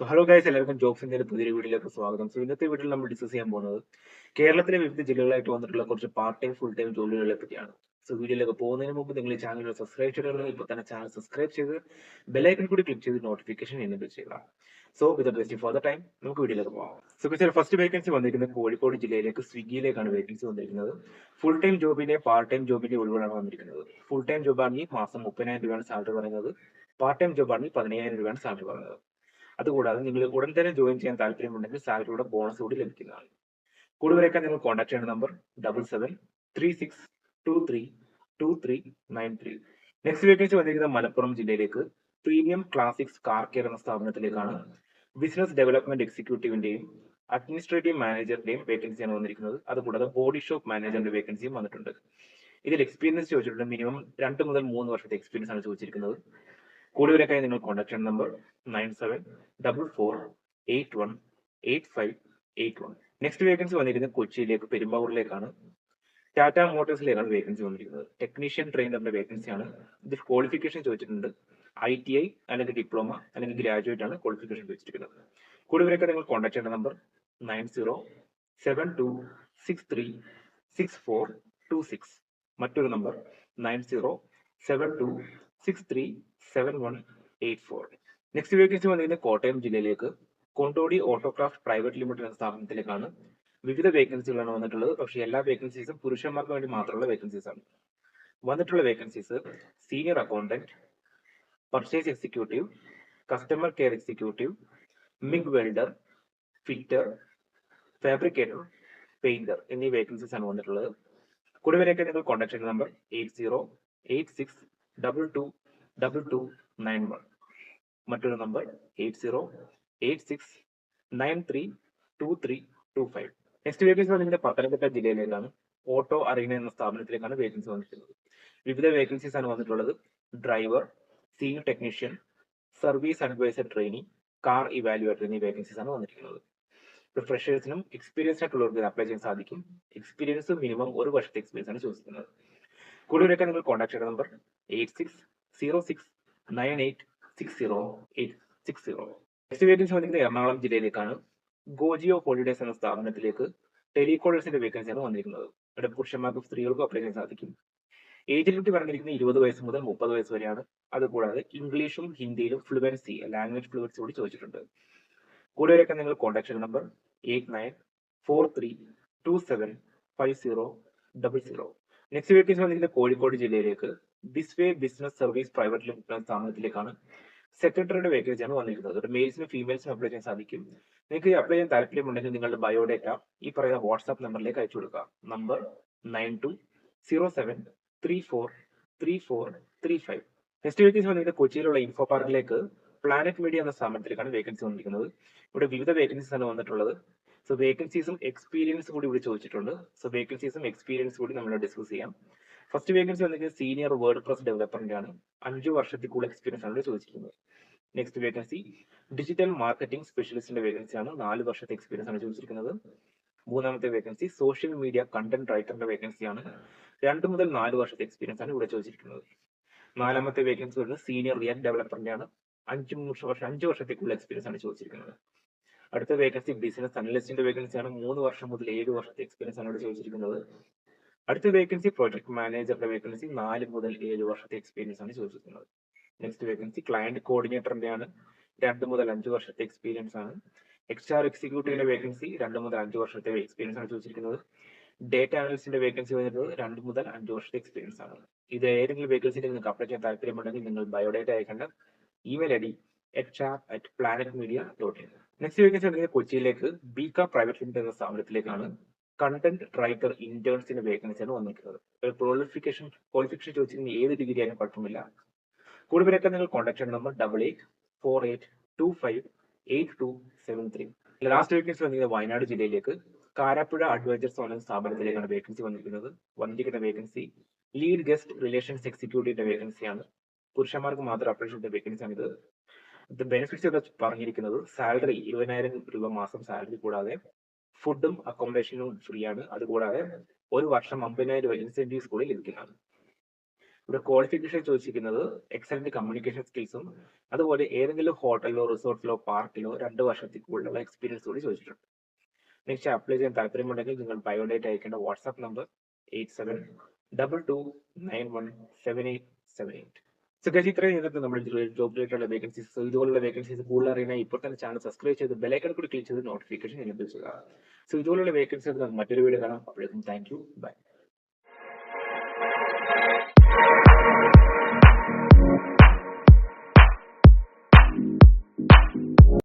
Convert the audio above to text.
Hello guys, എല്ലാവർക്കും jobs ഇന്ത്യയുടെ പുതിയൊരു വീഡിയോയിലേക്ക് സ്വാഗതം. ഇന്നത്തെ വീഡിയോയിൽ നമ്മൾ ഡിസ്കസ് ചെയ്യാൻ പോകുന്നത് കേരളത്തിലെ വിവിധ ജില്ലകളായിട്ട് വന്നിട്ടുള്ള കുറച്ച് പാർട്ട് ടൈം ഫുൾ ടൈം ജോലികളെ പറ്റിയാണ്. വീഡിയോയിലേക്ക് പോകുന്നതിന് മുമ്പ് നിങ്ങൾ ഈ ചാനൽ സബ്സ്ക്രൈബ് ചെയ്തിട്ടുണ്ടെങ്കിൽ ഇപ്പോൾ തന്നെ ചാനൽ സബ്സ്ക്രൈബ് ചെയ്ത് ബെല്ലൈക്കൺ കൂടി ക്ലിക്ക് ചെയ്ത് നോട്ടിഫിക്കേഷൻ എനേബിൾ ചെയ്യുക. Without wasting for the time നമുക്ക് വീഡിയോയിലേക്ക് പോകാം. ഫസ്റ്റ് വേക്കൻസി വന്നിരിക്കുന്നത് കോഴിക്കോട് ജില്ലയിലേക്ക് സ്വിഗ്ഗിയിലേക്കാണ് വേക്കൻസി വന്നിരിക്കുന്നത്. ഫുൾ ടൈം ജോബിന്റെ പാർട്ട് ടൈം ജോബിന്റെ ഒഴിവുകളാണ് വന്നിരിക്കുന്നത്. ഫുൾ ടൈം ജോബാണെങ്കിൽ മാസം 30,000 രൂപയാണ് സാലറി പറയുന്നത്. പാർട്ട് ടൈം ജോബാണെങ്കിൽ 15,000 രൂപയാണ് സാലറി പറയുന്നത്. അതുകൂടാതെ നിങ്ങൾ ഉടൻ തന്നെ ജോയിൻ ചെയ്യാൻ താല്പര്യമുണ്ടെങ്കിൽ സാലറിയുടെ ബോണസ് കൂടി ലഭിക്കുന്നതാണ്. കൂടുതലൊക്കെ നിങ്ങൾ കോൺടാക്ട് ചെയ്യുന്ന നമ്പർ 7736232393. നെക്സ്റ്റ് വേക്കൻസി വന്നിരിക്കുന്നത് മലപ്പുറം ജില്ലയിലേക്ക് പ്രീമിയം ക്ലാസിക്സ് കാർ കെയർ എന്ന സ്ഥാപനത്തിലേക്കാണ്. ബിസിനസ് ഡെവലപ്മെന്റ് എക്സിക്യൂട്ടീവിന്റെയും അഡ്മിനിസ്ട്രേറ്റീവ് മാനേജറിന്റെയും വേക്കൻസിയാണ് വന്നിരിക്കുന്നത്. അതുകൂടാതെ ബോഡി ഷോപ്പ് മാനേജറിന്റെ വേക്കൻസിയും വന്നിട്ടുണ്ട്. ഇതിൽ എക്സ്പീരിയൻസ് ചോദിച്ചിട്ടുണ്ട്. മിനിമം 2 മുതൽ 3 വർഷത്തെ എക്സ്പീരിയൻസ് ആണ് ചോദിച്ചിരിക്കുന്നത്. കൂടുതലൊക്കെയായി നിങ്ങൾ കോൺടാക്ട് ചെയ്യുന്ന നമ്പർ 9744818581. നെക്സ്റ്റ് വേക്കൻസി വന്നിരിക്കുന്നത് കൊച്ചിയിലേക്ക് പെരുമ്പാവൂരിലേക്കാണ്. ടാറ്റ മോട്ടോഴ്സിലേക്കാണ് വേക്കൻസി വന്നിരിക്കുന്നത്. ടെക്നീഷ്യൻ ട്രെയിനറിന്റെ വേക്കൻസിയാണ്. ഇതിൽ ക്വാളിഫിക്കേഷൻ ചോദിച്ചിട്ടുണ്ട്. ITI അല്ലെങ്കിൽ ഡിപ്ലോമ അല്ലെങ്കിൽ ഗ്രാജുവേറ്റ് ആണ് ക്വാളിഫിക്കേഷൻ ചോദിച്ചിരിക്കുന്നത്. കൂടുതലൊക്കെ നിങ്ങൾ കോൺടാക്ട് ചെയ്യേണ്ട നമ്പർ 9072636426. മറ്റൊരു നമ്പർ 9072637184. നെക്സ്റ്റ് വേക്കൻസി വന്നിരിക്കുന്നത് കോട്ടയം ജില്ലയിലേക്ക് കൊണ്ടോടി ഓട്ടോക്രാഫ്റ്റ് പ്രൈവറ്റ് ലിമിറ്റഡ് എന്ന സ്ഥാപനത്തിലേക്കാണ്. വിവിധ വേക്കൻസികളാണ് വന്നിട്ടുള്ളത്. പക്ഷേ എല്ലാ വേക്കൻസീസും പുരുഷന്മാർക്ക് വേണ്ടി മാത്രമുള്ള വേക്കൻസീസ് ആണ്. വന്നിട്ടുള്ള vacancies senior accountant, purchase executive, customer care executive, MiG welder, fitter, fabricator, painter എന്നീ വേക്കൻസീസ് ആണ് വന്നിട്ടുള്ളത്. കൂടുതലൊക്കെ നിങ്ങൾ കോൺടാക്ട് ചെയ്യുന്ന നമ്പർ 8086222291. മറ്റൊരു നമ്പർ 8086932325. നെക്സ്റ്റ് വേക്കൻസി വന്നിട്ട് പത്തനംതിട്ട ജില്ലയിലേക്കാണ്. ഓട്ടോ അറീന എന്ന സ്ഥാപനത്തിലേക്കാണ് വേക്കൻസി വന്നിട്ടുള്ളത്. വിവിധ വേക്കൻസീസ് ആണ് വന്നിട്ടുള്ളത്. Driver, senior technician, service adviser trainee, car evaluator എന്നീ വേക്കൻസീസ് ആണ് വന്നിരിക്കുന്നത്. ഫ്രഷേഴ്സിനും എക്സ്പീരിയൻസ് ആയിട്ടുള്ളവർക്ക് അപ്ലൈ ചെയ്യാൻ സാധിക്കും. എക്സ്പീരിയൻസ് മിനിമം 1 വർഷത്തെ എക്സ്പീരിയൻസ് ആണ് ചോദിക്കുന്നത്. കൂടുതലൊക്കെ നിങ്ങൾ കോൺടാക്ട് ചെയ്യുന്ന നമ്പർ 8606986060. നെക്സ്റ്റ് വേക്കൻസി വന്നിരിക്കുന്നത് എറണാകുളം ജില്ലയിലേക്കാണ്. ഗോജിയോ ഹോളിഡേസ് എന്ന സ്ഥാപനത്തിലേക്ക് ടെലികോളേഴ്സിന്റെ വേക്കൻസിയാണ് വന്നിരിക്കുന്നത്. ഇവിടെ പുരുഷന്മാർക്കും സ്ത്രീകൾക്കും അപ്ലൈ ചെയ്യാൻ സാധിക്കും. ഏജ് ലിമിറ്റ് പറഞ്ഞിരിക്കുന്നത് 20 വയസ്സ് മുതൽ 30 വയസ്സ് വരെയാണ്. അതുകൂടാതെ ഇംഗ്ലീഷും ഹിന്ദിയിലും ഫ്ലുവൻസി, ലാംഗ്വേജ് ഫ്ലുവൻസി കൂടി ചോദിച്ചിട്ടുണ്ട്. കൂടുതലൊക്കെ നിങ്ങൾ കോൺടാക്ട് ചെയ്യുന്ന നമ്പർ 8943275000. നെക്സ്റ്റ് വേക്കൻസി വന്നിരിക്കുന്നത് കോഴിക്കോട് ജില്ലയിലേക്ക് ബിസ്വേ ബിസിനസ് സർവീസ് പ്രൈവറ്റ് ലിമിറ്റഡ് സ്ഥാപനത്തിലേക്കാണ്. സെക്രട്ടറിയുടെ വേക്കൻസിയാണ് വന്നിരിക്കുന്നത്. ഒരു മെയിൽസിനും ഫീമെയിൽസിനും അപ്ലൈ ചെയ്യാൻ സാധിക്കും. നിങ്ങൾക്ക് അപ്ലൈ ചെയ്യാൻ താല്പര്യമുണ്ടെങ്കിൽ നിങ്ങളുടെ ബയോഡേറ്റ ഈ പറയുന്ന വാട്സ്ആപ്പ് നമ്പറിലേക്ക് അയച്ചു കൊടുക്കുക. നമ്പർ 9207343435. നെക്സ്റ്റ് വേക്കൻസി വന്നിരിക്കുന്നത് കൊച്ചിയിലുള്ള ഇൻഫോ പാർക്കിലേക്ക് പ്ലാനറ്റ് മീഡിയ എന്ന സ്ഥാപനത്തിലേക്കാണ് വേക്കൻസി വന്നിരിക്കുന്നത്. ഇവിടെ വിവിധ വേക്കൻസീസ് ആണ് വന്നിട്ടുള്ളത്. വേക്കൻസീസും എക്സ്പീരിയൻസ് കൂടി ഇവിടെ ചോദിച്ചിട്ടുണ്ട്. വേക്കൻസീസും എക്സ്പീരിയൻസ് കൂടി നമ്മൾ ഡിസ്കസ് ചെയ്യാം. ഫസ്റ്റ് വേക്കൻസി വന്നിരിക്കുന്നത് സീനിയർ വേർഡ് പ്രസ് ഡെവലപ്പറിന്റെ ആണ്. 5 വർഷത്തിൽ കൂടുതൽ എക്സ്പീരിയൻസ് ആണ് ചോദിച്ചിരിക്കുന്നത്. നെക്സ്റ്റ് വേക്കൻസി ഡിജിറ്റൽ മാർക്കറ്റിംഗ് സ്പെഷ്യലിസ്റ്റിന്റെ വേക്കൻസി ആണ്. 4 വർഷത്തെ എക്സ്പീരിയൻസ് ആണ് ചോദിച്ചിരിക്കുന്നത്. മൂന്നാമത്തെ വേക്കൻസി സോഷ്യൽ മീഡിയ കണ്ടന്റ് റൈറ്ററിന്റെ വേക്കൻസിയാണ്. 2 മുതൽ 4 വർഷത്തെ എക്സ്പീരിയൻസ് ആണ് ഇവിടെ ചോദിച്ചിരിക്കുന്നത്. നാലാമത്തെ വേക്കൻസി വരുന്നത് സീനിയർ റിയാക്ട് ഡെവലപ്പറിന്റെ ആണ്. 5 വർഷത്തേക്കുള്ള എക്സ്പീരിയൻസ് ആണ് ചോദിച്ചിരിക്കുന്നത്. അടുത്ത വേക്കൻസി ബിസിനസ് അനലിസ്റ്റിന്റെ വേക്കൻസിയാണ്. 3 വർഷം മുതൽ 7 വർഷത്തെ എക്സ്പീരിയൻസ് ആണ് ഇവിടെ ചോദിച്ചിരിക്കുന്നത്. അടുത്ത വേക്കൻസി പ്രോജക്ട് മാനേജറുടെ വേക്കൻസി 4 മുതൽ 7 വർഷത്തെ എക്സ്പീരിയൻസ് ആണ് ചോദിച്ചിരിക്കുന്നത്. നെക്സ്റ്റ് വേക്കൻസി ക്ലയന്റ് കോർഡിനേറ്ററിന്റെ ആണ്. 2 മുതൽ 5 വർഷത്തെ എക്സ്പീരിയൻസ് ആണ്. HR എക്സിക്യൂട്ടീവിന്റെ വേക്കൻസി 2 മുതൽ 5 വർഷത്തെ എക്സ്പീരിയൻസ് ആണ് ചോദിച്ചിരിക്കുന്നത്. ഡേറ്റ അനലിസ്റ്റിന്റെ വേക്കൻസി വരുന്നത് 2 മുതൽ 5 വർഷത്തെ എക്സ്പീരിയൻസ് ആണ്. ഇത് ഏതെങ്കിലും വേക്കൻസിയിൽ നിങ്ങൾക്ക് അപ്ലൈ ചെയ്യാൻ താല്പര്യമുണ്ടെങ്കിൽ നിങ്ങൾ ബയോഡേറ്റ അയക്കേണ്ട email ID hr@planetmedia.in. Next vacancy വന്നിരിക്കുന്നത് കൊച്ചിയിലേക്ക് ബീക്ക പ്രൈവറ്റ് ലിമിറ്റഡ് എന്ന സ്ഥാപനത്തിലേക്കാണ്. കണ്ടന്റ് റൈറ്റർ ഇന്റേൺസിന്റെ വേക്കൻസിയാണ് വന്നിരിക്കുന്നത്. ക്വാളിഫിക്കേഷൻ ചോദിച്ചിരിക്കുന്ന ഏത് ഡിഗ്രി ആയാലും കുഴപ്പമില്ല. കൂടുതലൊക്കെ നിങ്ങൾ കോൺടാക്ട് ചെയ്യുന്ന നമ്പർ 8848258273. ലാസ്റ്റ് വേക്കൻസി വന്നിരിക്കുന്നത് വയനാട് ജില്ലയിലേക്ക് കാരാപ്പുഴ അഡ്വൈസേഴ്സ് എന്ന സ്ഥാപനത്തിലേക്കാണ് വേക്കൻസി വന്നിരിക്കുന്ന വേക്കൻസി ലീഡ് ഗസ്റ്റ് റിലേഷൻസ് എക്സിക്യൂട്ടീവിന്റെ വേക്കൻസിയാണ്. പുരുഷന്മാർക്ക് മാത്രം അപ്ലൈ ചെയ്ത വേക്കൻസിയാണ് ഇത്. ബെനിഫിറ്റ്സ് ഒക്കെ പറഞ്ഞിരിക്കുന്നത് സാലറി 20,000 രൂപ മാസം സാലറി കൂടാതെ ഫുഡും അക്കോമഡേഷനും ഫ്രീ ആണ്. അതുകൂടാതെ 1 വർഷം 50,000 രൂപ ഇൻസെന്റീവ്സ് കൂടി ലഭിക്കുന്നതാണ്. ഇവിടെ ക്വാളിഫിക്കേഷൻ ചോദിച്ചിരിക്കുന്നത് എക്സലന്റ് കമ്മ്യൂണിക്കേഷൻ സ്കിൽസും അതുപോലെ ഏതെങ്കിലും ഹോട്ടലിലോ റിസോർട്ടിലോ പാർക്കിലോ 2 വർഷത്തിൽ കൂടുതലുള്ള എക്സ്പീരിയൻസ് കൂടി ചോദിച്ചിട്ടുണ്ട്. നെക്സ്റ്റ് അപ്ലൈ ചെയ്യാൻ താല്പര്യമുണ്ടെങ്കിൽ നിങ്ങൾ ബയോഡേറ്റ അയക്കേണ്ട വാട്സ്ആപ്പ് നമ്പർ 8722917878. സോ ഗൈസ്, ഇത്രയും നേരത്തെ നമ്മൾ ജോബ് റിലേറ്റഡ് വേക്കൻസീസ്, ഇതുപോലുള്ള വേക്കൻസീസ് കൂടുതൽ അറിയാൻ ഇപ്പോൾ തന്നെ ചാനൽ സബ്സ്ക്രൈബ് ചെയ്ത് ബെലൈക്കൺ കൂടി ക്ലിക്ക് ചെയ്ത് നോട്ടിഫിക്കേഷൻ എനേബിൾ ചെയ്യുക. സോ ഇതുപോലുള്ള വേക്കൻസീസ് നമുക്ക് മറ്റൊരു വീഡിയോ കാണാം. അപ്പോഴേക്കും താങ്ക് യു, ബൈ.